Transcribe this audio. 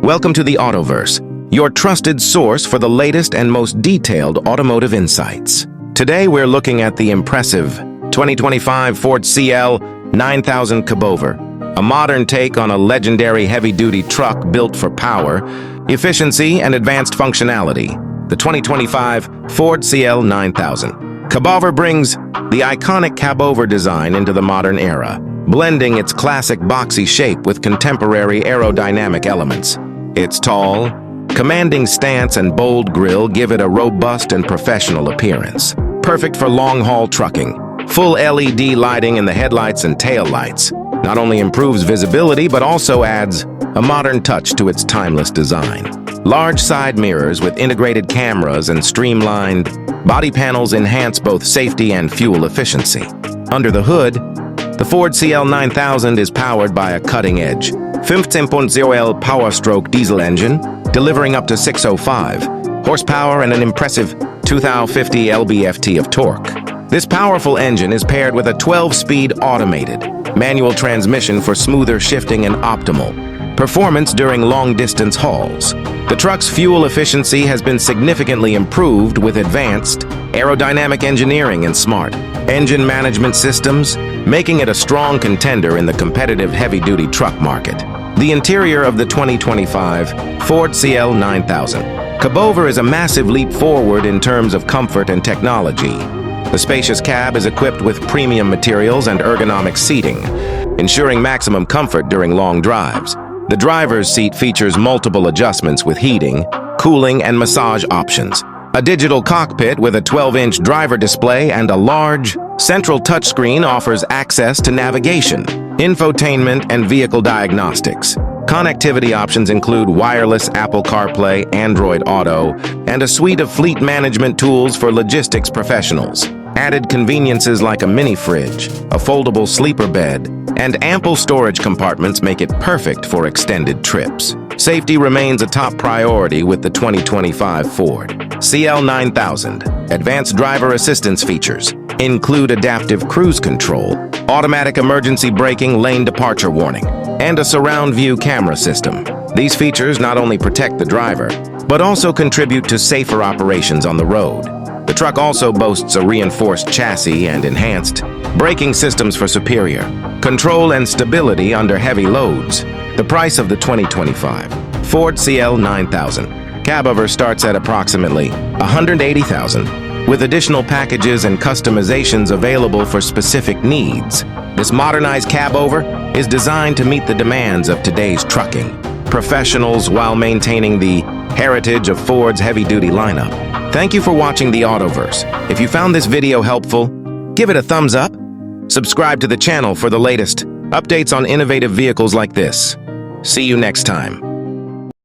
Welcome to the Autoverse, your trusted source for the latest and most detailed automotive insights. Today we're looking at the impressive 2025 Ford CL 9000 Cabover, a modern take on a legendary heavy-duty truck built for power, efficiency, and advanced functionality. The 2025 Ford CL 9000 Cabover brings the iconic cabover design into the modern era, blending its classic boxy shape with contemporary aerodynamic elements. Its tall, commanding stance and bold grille give it a robust and professional appearance. Perfect for long-haul trucking. Full LED lighting in the headlights and taillights not only improves visibility but also adds a modern touch to its timeless design. Large side mirrors with integrated cameras and streamlined body panels enhance both safety and fuel efficiency. Under the hood, the Ford CL 9000 is powered by a cutting-edge 15.0L power-stroke diesel engine, delivering up to 605 horsepower and an impressive 2,050 lb-ft of torque. This powerful engine is paired with a 12-speed automated manual transmission for smoother shifting and optimal performance during long-distance hauls. The truck's fuel efficiency has been significantly improved with advanced aerodynamic engineering and smart engine management systems, making it a strong contender in the competitive heavy-duty truck market. The interior of the 2025 Ford CL 9000 Cabover is a massive leap forward in terms of comfort and technology. The spacious cab is equipped with premium materials and ergonomic seating, ensuring maximum comfort during long drives. The driver's seat features multiple adjustments with heating, cooling, and massage options. A digital cockpit with a 12-inch driver display and a large, central touchscreen offers access to navigation, infotainment, and vehicle diagnostics. Connectivity options include wireless Apple CarPlay, Android Auto, and a suite of fleet management tools for logistics professionals. Added conveniences like a mini fridge, a foldable sleeper bed, and ample storage compartments make it perfect for extended trips. Safety remains a top priority with the 2025 Ford CL 9000. Advanced driver assistance features include adaptive cruise control, automatic emergency braking, lane departure warning, and a surround view camera system. These features not only protect the driver, but also contribute to safer operations on the road. The truck also boasts a reinforced chassis and enhanced braking systems for superior control and stability under heavy loads. The price of the 2025 Ford CL 9000 Cabover starts at approximately $180,000, with additional packages and customizations available for specific needs. This modernized cabover is designed to meet the demands of today's trucking professionals while maintaining the heritage of Ford's heavy-duty lineup. Thank you for watching the Autoverse. If you found this video helpful, give it a thumbs up. Subscribe to the channel for the latest updates on innovative vehicles like this. See you next time.